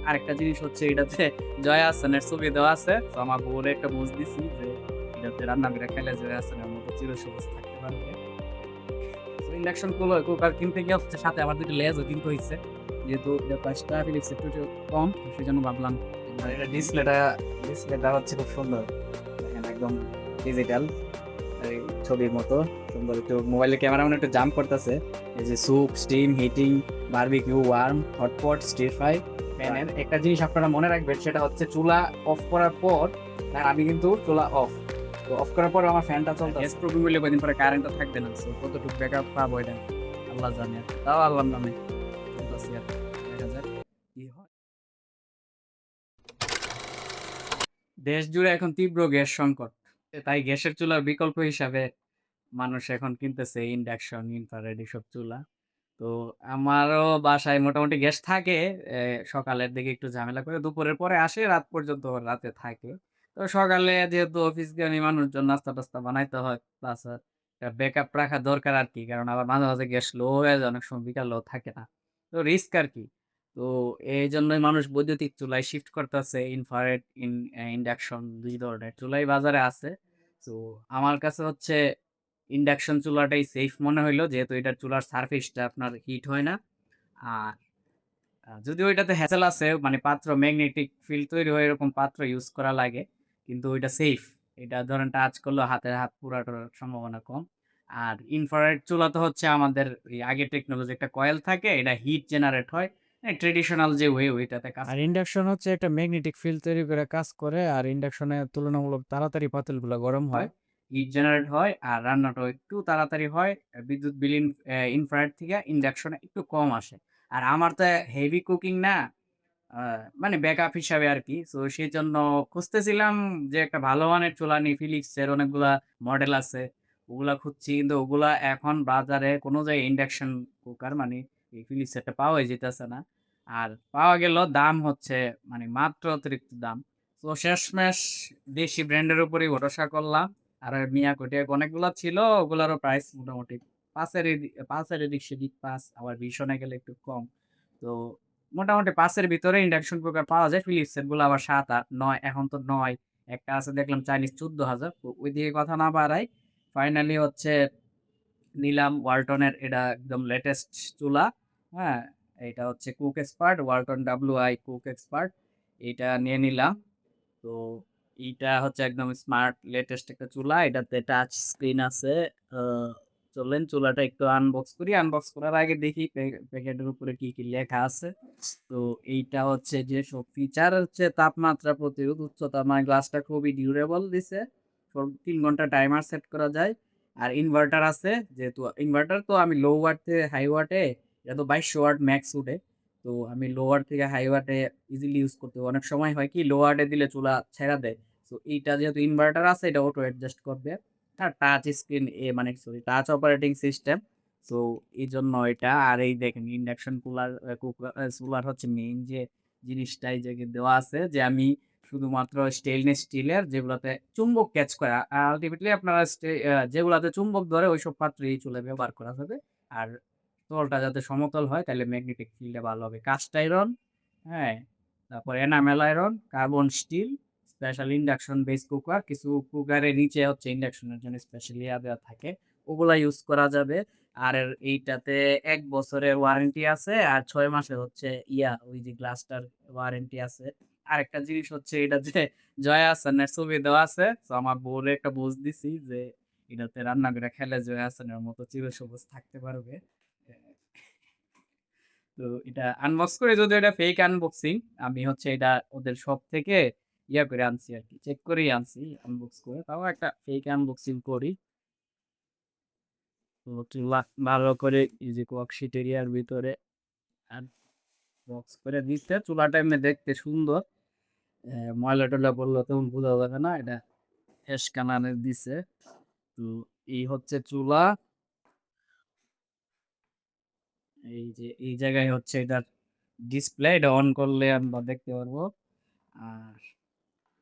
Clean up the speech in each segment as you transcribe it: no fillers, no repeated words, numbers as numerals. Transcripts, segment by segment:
আরেকটা জিনিস হচ্ছে এটাতে জয়া আহসানের ছবি দেওয়া আছে। তো আমার বউরে একটা বুঝ দিছি যে এটাতে রান্না করে খাইলে জয়া আহসানের মতো চিরসবুজ থাকতে পারবে। তো ইন্ডাকশন কুকার কিনতে গিয়ে হচ্ছে সাথে আবার ২ টা লেজও কিনতে হইছে। যেহেতু এটার প্রাইসটা ফিলিপসের একটু কম, তো সেজন্য ভাবলাম আর এটা ডিসপ্লেটা হচ্ছে খুব সুন্দর। দেখেন একদম ডিজিটাল এই ছবির মতো সুন্দর। একটু মোবাইলের ক্যামেরা মানে একটু জাম্প করতেছে। এই যে soup, steam, heating, barbecue, warm, hotpot, stir fry, প্যানের একটা জিনিস আপনারা মনে রাখবেন সেটা হচ্ছে চুলা অফ করার পর, আর আমি কিন্তু চুলা অফ, তো অফ করার পর আমার ফ্যানটা চলতেছে। গ্যাস প্রবলেম হইলে কয়দিন পরে কারেন্টও থাকবে না, সো কতটুকু ব্যাকআপ পাবো এটা আল্লাহ জানে। আর তাও আল্লাহর নামে চলতেছি, আর দেখা যাক কি হয়। দেশ জুড়ে এখন তীব্র গ্যাস সংকট, তাই গ্যাসের চুলার বিকল্প হিসাবে মানুষ এখন কিনতেছে ইন্ডাকশন, ইনফ্রারেড এসব চুলা। তো আমারও বাসায় মোটামুটি গ্যাস থাকে। সকালের দিকে একটু ঝামেলা করে, দুপুরের পরে আসে, রাত পর্যন্ত রাতে থাকে। তো সকালে যেহেতু অফিসগামী মানুষজন নাস্তা-টাস্তা বানাইতে হয়, প্লাস একটা ব্যাকআপ রাখা দরকার আরকি। কারণ আবার মাঝে, মাঝে গ্যাস লো হয়ে যায়, অনেক সময় বিকালেও থাকে না। তো রিস্ক আরকি। তো এইজন্যই মানুষ বৈদ্যুতিক চুলায় শিফট করতেছে। ইনফ্রারেড, ইন্ডাকশন ২ ধরনের চুলাই বাজারে আছে। তো আমার কাছে হচ্ছে ইন্ডাকশন চুলাটাই সেফ মনে হইলো, যেহেতু এটার চুলার সারফেসটা আপনার হিট হয় না। আর যদিও এটাতে হ্যাসেল আছে, মানে পাত্র ম্যাগনেটিক ফিল্ড তৈরি হয় এরকম পাত্র ইউজ করা লাগে। কিন্তু ওইটা সেফ। এটা ধরেন টাচ করলেও হাত পুড়ার সম্ভাবনা কম। আর ইনফ্রারেড চুলাতে হচ্ছে আমাদের এই আগের টেকনোলজি, একটা কয়েল থাকে, এটা হিট জেনারেট হয়। ট্রেডিশনাল যে ওইটাতে কাজ আর করে। ইন্ডাকশন হচ্ছে একটা ম্যাগনেটিক ফিল্ড তৈরি করে কাজ করে, আর ইন্ডাকশনে তুলনামূলক তাড়াতাড়ি পাতিলগুলো গরম হয়। হয়, হিট জেনারেট হয় আর রান্নাটাও একটু তাড়াতাড়ি হয়। বিদ্যুৎ বিল ইনফ্রারেড থেকে ইন্ডাকশনে একটু কম আসে। আর আমার তো হেভি কুকিং না, আ মানে ব্যাকআপ হিসাবে আরকি। সো সেজন্য খুঁজতেছিলাম যে একটা ভালো মানের চুলা নিই। ফিলিপস এর অনেকগুলা মডেল আছে। ওগুলা খুঁজছি, কিন্তু ওগুলা এখন বাজারে কোন জায়গায় ইন্ডাকশন কুকার মানে এই ফিলিপস এরটা পাওয়াই যাইতেছে না। আর পাওয়া গেলেও দাম হচ্ছে মানে মাত্র অতিরিক্ত দাম। তো শেষমেশ দেশি ব্র্যান্ডের উপরেই ভরসা করলাম। আর মিয়া কোটেক অনেকগুলা ছিল, ওগুলারও প্রাইস মোটামুটি ৫ এর এদিক সেদিক, ৫ আবার ২০ এ গেলে একটু কম। তো মোটামুটি ৫ এর ভিতরে ইন্ডাকশন কুকার পাওয়া যায়। ফিলিপস এর গুলো আবার ৭, ৮, ৯, এখন তো ৯। একটা আছে দেখলাম চাইনিজ ১৪,০০০। তো ওইদিকে কথা না বাড়াই, ফাইনালি হচ্ছে নিলাম ওয়ালটনের, এটা একদম লেটেস্ট চুলা। হ্যাঁ? এইটা হচ্ছে cook expert, Walton WI cook expert. এইটা নিয়ে নিলাম। তো এইটা হচ্ছে একদম স্মার্ট লেটেস্ট একটা চুলা। এটাতে টাচ স্ক্রিন আছে। আ চলেন চুলাটা একটু আনবক্স করি। আনবক্স করার আগে দেখি প্যাকেটের উপরে কি, কি লেখা আছে। তো এইটা হচ্ছে যেসব ফিচার হচ্ছে তাপমাত্রা প্রতিরোধ, উচ্চতা, মানে গ্লাসটা খুবই ডিউরেবল দিছে। ৩ ঘন্টা টাইমার সেট করা যায়। আর ইনভার্টার আছে। যেহেতু ইনভার্টার, তো আমি লো ওয়াট থেকে হাই ওয়াটে, এটা তো ২২০০ ওয়াট ম্যাক্স উঠে। তো আমি লো ওয়াট থেকে হাই ওয়াটে ইজিলি ইউজ করতে পারবো। অনেক সময় হয় কি লো ওয়াটে দিলে চুলা ছেড়া দেয়। সো এইটা যেহেতু ইনভার্টার আছে, এটা অটো অ্যাডজাস্ট করবে। আর টাচ স্ক্রিন, মানে sorry, touch operating system. So এইজন্য এটা। আর এই দেখেন ইন্ডাকশন চুলার হচ্ছে মেইন যে জিনিসটা এই জায়গায় দেওয়া আছে, যে আমি শুধুমাত্র স্টেইনলেস স্টিলের যেগুলাতে চুম্বক ক্যাচ করে, আল্টিমেটলি আপনারা যেগুলাতে চুম্বক ধরে ওইসব পাত্রে এই চুলা ব্যবহার করা যাবে। আর তলটা যাতে সমতল হয়, তাইলে ম্যাগনেটিক ফিল্ডটা ভালো হবে। কাস্ট আয়রন, হ্যাঁ? তারপর enamel iron, carbon still, special induction base cooker. কিছু কুকারের নিচে হচ্ছে ইন্ডাকশনের জন্য স্পেশাল ইয়া দেওয়া থাকে। ওগুলা ইউজ করা যাবে। আর এইটাতে ১ বছরের ওয়ারেন্টি আছে। আর ৬ মাসের হচ্ছে ওই যে গ্লাসটার ওয়ারেন্টি আছে। আরেকটা জিনিস হচ্ছে এটাতে জয়া আহসানের ছবি দেওয়া আছে। সো আমার বউরে একটা বুঝ দিছি যে এটাতে রান্না করে খেলে জয়া আহসানের মতো চিরসবুজ থাকতে পারবে। তো এটা আনবক্স করে, যদিও এটা ফেক আনবক্সিং। আমি হচ্ছে এটা ওদের শপ থেকে করে আনছি আরকি। চেক করেই আনছি আনবক্স করে। তাও একটা ফেক আনবক্সিং করি। তো চুলা ভালো করে এই যে ককশিট এরিয়ার ভিতরে আনবক্স করে দিচ্ছে। চুলাটা এমনি দেখতে সুন্দর। ময়লা-টয়লা পড়লে তেমন বোঝা যাবে না। এটা ফ্রেশ কালারের দিছে। তো এই হচ্ছে চুলা। এই যে এই জায়গায় হচ্ছে এটার ডিসপ্লে। এটা অন করলে আমরা দেখতে পারবো। আর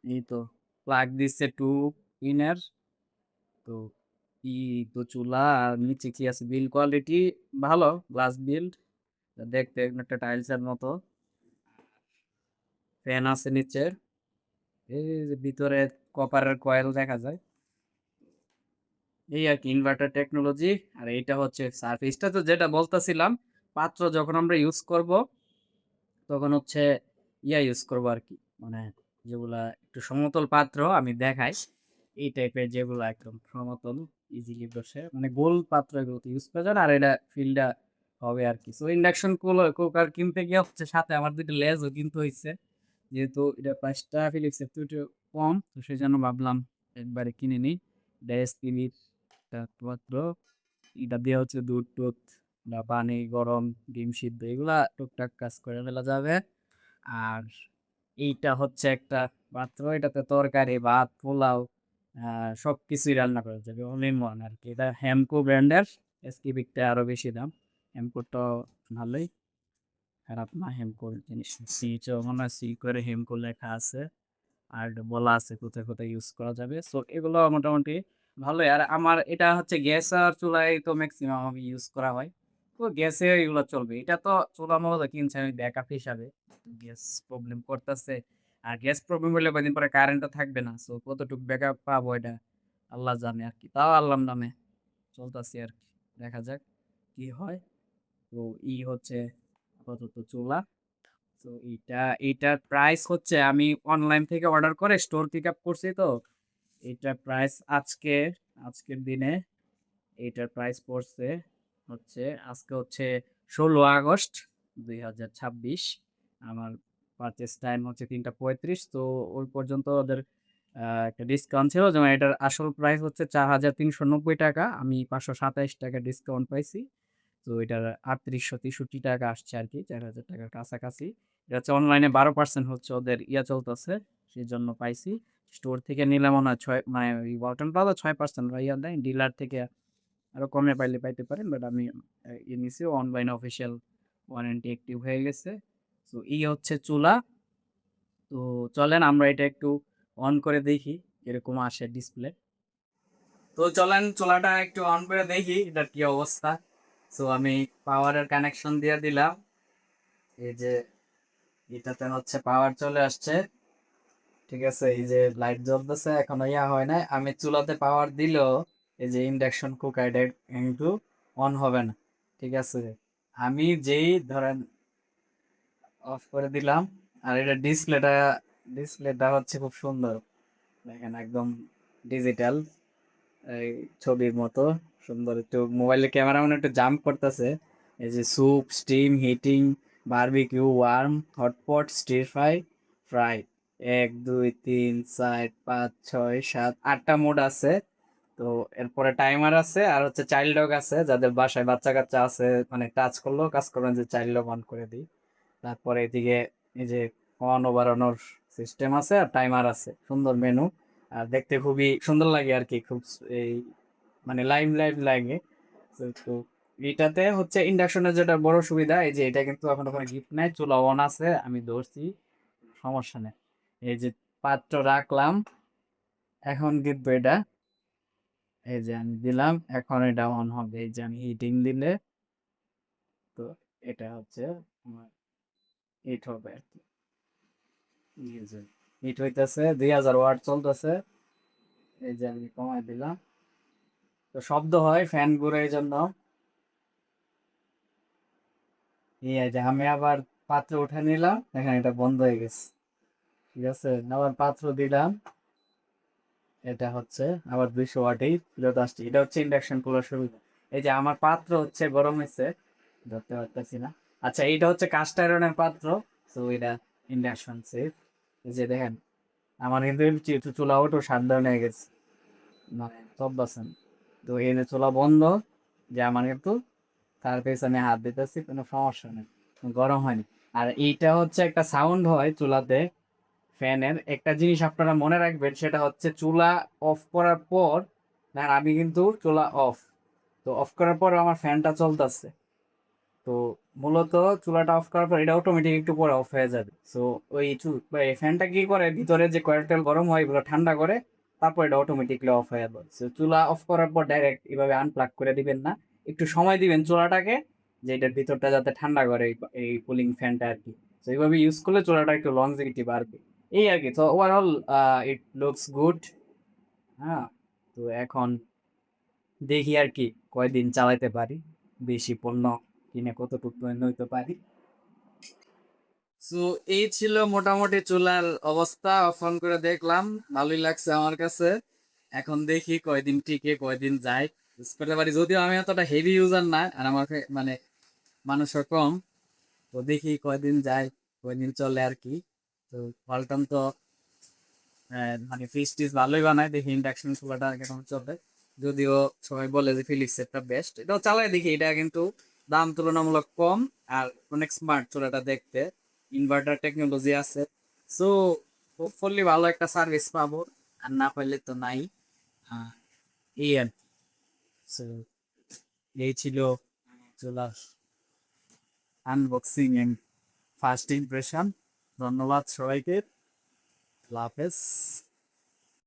এই তো প্লাগ দিচ্ছে 2 পিনের। তো তো চুলা। আর নিচে কি আছে, বিল্ড কোয়ালিটি ভালো, গ্লাস বিল্ড। দেখতে একটা টাইলসের মতো। ফ্যান আছে নিচের। এই যে ভিতরে কপারের কয়েল দেখা যায়। এই আরকি ইনভার্টার টেকনোলজি। আর এইটা হচ্ছে সারফেসটা তো যেটা বলতেছিলাম, পাত্র যখন আমরা ইউজ করব, তখন হচ্ছে ইউজ করব আরকি। মানে যেগুলা একটু সমতল পাত্র আমি দেখাই। এই টাইপের যেগুলা একদম সমতল, ইজিলি বসে মানে গোল পাত্র এগুলোতে ইউজ করা যায় না। আর এটা ফিলটা হবে আরকি। সো ইন্ডাকশন কুকার কিনতে গিয়ে হচ্ছে সাথে আমার ২ টা লেজও কিনতে হইছে। যেহেতু এটার প্রাইসটা ফিলিপসের থেকে একটু কম, তো সেজন্য ভাবলাম একবারে কিনে নিই। এটা এসপিবির একটা পাত্র। এটা দিয়ে হচ্ছে দুধ-টুধ বা পানি গরম, ডিম সিদ্ধ এগুলা টুকটাক কাজ করে ফেলা যাবে। আর এইটা হচ্ছে একটা পাত্র, এটাতে তরকারি, ভাত, পোলাও সবকিছুই রান্না করা যাবে। অল ইন ওয়ান আরকি। এটা হেমকো ব্র্যান্ডের। এসকিবিকটা আরো বেশি দাম। হেমকোটাও ভালোই, খারাপ না হেমকোর জিনিস। নিচেও মনে হয় সি করে হেমকো লেখা আছে। আর বলা আছে কোথায়, কোথায় ইউজ করা যাবে। সো এগুলো মোটামুটি ভালোই। আর আমার এটা হচ্ছে গ্যাস আর চুলায় তো মেক্সিমাম আমি ইউজ করা হয়। তো গ্যাসে এগুলো চলবে। এটা তো চুলা মূলত কিনছি আমি ব্যাকআপ হিসাবে। গ্যাস প্রবলেম করতেছে। আর গ্যাস প্রবলেম হলে কয়দিন পরে কারেন্টও থাকবে না। সো কতটুক ব্যাকআপ পাবো এটা আল্লাহ জানে আরকি। তাও আল্লাহর নামে চলতাছি আরকি। দেখা যাক কি হয়। তো হচ্ছে আপাতত চুলা। তো এইটার প্রাইস হচ্ছে আমি অনলাইন থেকে অর্ডার করে স্টোর পিক আপ করছি তো। এইটার প্রাইস আজকের দিনে এইটার প্রাইস পড়ছে হচ্ছে আজকে হচ্ছে ১৬ আগস্ট ২০২৬। আমার পারচেজ টাইম হচ্ছে ৩টা ৩৫। তো ওই পর্যন্ত ওদের একটা ডিসকাউন্ট ছিল। যেমন এটার আসল প্রাইস হচ্ছে ৳৪,৩৯০ আমি ৳৫২৭ ডিসকাউন্ট পাইছি। তো এটার ৳৩৮৬৩ আসছে আরকি, ৳৪,০০০ কাছাকাছি। এটা হচ্ছে অনলাইনে ১২% হচ্ছে ওদের চলতেছে। সেজন্য পাইছি। স্টোর থেকে নিলে মনে হয় ৬ মানে ওই ওয়ালটন প্লাজা ৬% বা দেয়। ডিলার থেকে আরো কমে পাইলে পাইতে পারেন। বাট আমি নিছি অনলাইন অফিসিয়াল ওয়ারেন্টি অ্যাক্টিভ হয়ে গেছে। সো হচ্ছে চুলা। তো চলেন আমরা এটা একটু অন করে দেখি কিরকম আসে ডিসপ্লে। তো চলেন চুলাটা একটু অন করে দেখি এটার কি অবস্থা। সো আমি পাওয়ারের কানেকশন দিয়ে দিলাম। এই যে এটাতে হচ্ছে পাওয়ার চলে আসছে। ঠিক আছে, এই যে লাইট জ্বলতেছে, এখনো হয় নাই। আমি চুলাতে পাওয়ার দিলেও এই যে ইন্ডাকশন কুকার এটা কিন্তু অন হবে না। ঠিক আছে, আমি যেই ধরেন অফ করে দিলাম। আর এটা ডিসপ্লেটা হচ্ছে খুব সুন্দর। দেখেন একদম ডিজিটাল, এই ছবির মতো সুন্দর। একটু মোবাইলের ক্যামেরা মানে একটু জাম্প করতেছে। এই যে soup, steam, heating, barbecue, warm, hotpot, stir fry, fry ১, ২, ৩, ৪, ৫, ৬, ৭, ৮টা মোড আছে। তো এরপরে টাইমার আছে আর হচ্ছে চাইল্ড লক আছে, যাদের বাসায় বাচ্চা কাচ্চা আছে মানে টাচ করলেও কাজ করবেন যে চাইল্ড লক অন করে দিই। তারপরে এদিকে এই যে কমানো বাড়ানোর সিস্টেম আছে আর টাইমার আছে, সুন্দর মেনু। আর দেখতে খুবই সুন্দর লাগে আর কি, খুব এই মানে লাইভ লাগে। তো এটাতে হচ্ছে ইন্ডাকশনের যেটা বড় সুবিধা, এই যে এটা কিন্তু এখন কোনো গিফট নাই, চুলা অন আছে, আমি ধরছি, সমস্যা নেই। এই যে পাত্র রাখলাম, এখন কিন্তু এটা এই যে আমি দিলাম, এখন এটা অন হবে। এই যে আমি হিটিং দিলে তো এটা হচ্ছে আমার হিট হবে আর কি। হিট হইতেছে, ২০০০ ওয়াট চলতেছে। এই যে আমি কমাই দিলাম, তো শব্দ হয়, ফ্যান ঘুরে এই জন্য। এই যে আমি আবার পাত্র উঠে নিলাম, দেখেন এটা বন্ধ হয়ে গেছে। ঠিক আছে, আবার পাত্র দিলাম, এটা হচ্ছে আবার ২০০ ওয়াটেই ফেরত আসছে। এটা হচ্ছে ইন্ডাকশন কুলার সুবিধা। এই যে আমার পাত্র হচ্ছে গরম হয়েছে, ধরতে পারতেছি না। আচ্ছা, এইটা হচ্ছে কাস্ট আয়রনের পাত্র। তো এটা ইন্ডাকশন সেফ। এই যে দেখেন আমার কিন্তু যেহেতু চুলা ওঠো সাবধান হয়ে গেছে, মানে সব বাসন। তো এই যে চুলা বন্ধ, যে আমার কিন্তু তার পেছনে হাত দিতেছি, কোনো সমস্যা নেই, গরম হয়নি। আর এইটা হচ্ছে একটা সাউন্ড হয় চুলাতে, ফ্যানের একটা জিনিস আপনারা মনে রাখবেন, সেটা হচ্ছে চুলা অফ করার পর, না আমি কিন্তু চুলা অফ, তো অফ করার পর আমার ফ্যানটা চলতেছে। তো মূলত চুলাটা অফ করার পর এটা অটোমেটিক একটু পরে অফ হয়ে যাবে। সো ওই এই ফ্যানটা কি করে, ভিতরে যে কয়েল টয়েল গরম হয় এগুলো ঠান্ডা করে, তারপর এটা অটোমেটিকলি অফ হয়ে যাবে। সো চুলা অফ করার পর ডাইরেক্ট এভাবে আনপ্লাগ করে দিবেন না, একটু সময় দিবেন চুলাটাকে, যে এটার ভিতরটা যাতে ঠান্ডা করে এই কুলিং ফ্যানটা আর কি। তো এইভাবে ইউজ করলে চুলাটা একটু longevity বাড়বে। এই আরকি। তো ওভারঅল ইট লুকস গুড। হ্যাঁ? তো এখন দেখি আরকি কয়দিন চালাইতে পারি। বেশি পণ্য কিনে কতটুক হইতে পারি। সো এই ছিল মোটামুটি চুলার অবস্থা। অন করে দেখলাম। ভালোই লাগছে আমার কাছে। এখন দেখি কয়দিন টিকে, কয়দিন যায়। ইউজ করতে পারি। যদিও আমি এতটা হেভি ইউজার না। আর আমাকে মানে মানুষও কম। তো দেখি কয়দিন যায়, কয়দিন চলে আরকি। তো ওয়ালটন তো মানে ফিস-টিস ভালোই বানায়। দেখি ইন্ডাকশন চুলাটা কেমন চলে। যদিও সবাই বলে যে ফিলিপসেরটা বেস্ট। এটাও চালায় দেখি। এটা কিন্তু দাম তুলনামূলক কম আর অনেক স্মার্ট চুলাটা দেখতে। ইনভার্টার টেকনোলজি আছে। সো হোপফুলি ভালো একটা সার্ভিস পাবো। আর না পাইলে তো নাই। আহ, এই আর কি। So, এই ছিল চুলার আনবক্সিং এন্ড ফার্স্ট ইমপ্রেশন। ধন্যবাদ সবাইকে। আল্লাহ হাফেজ।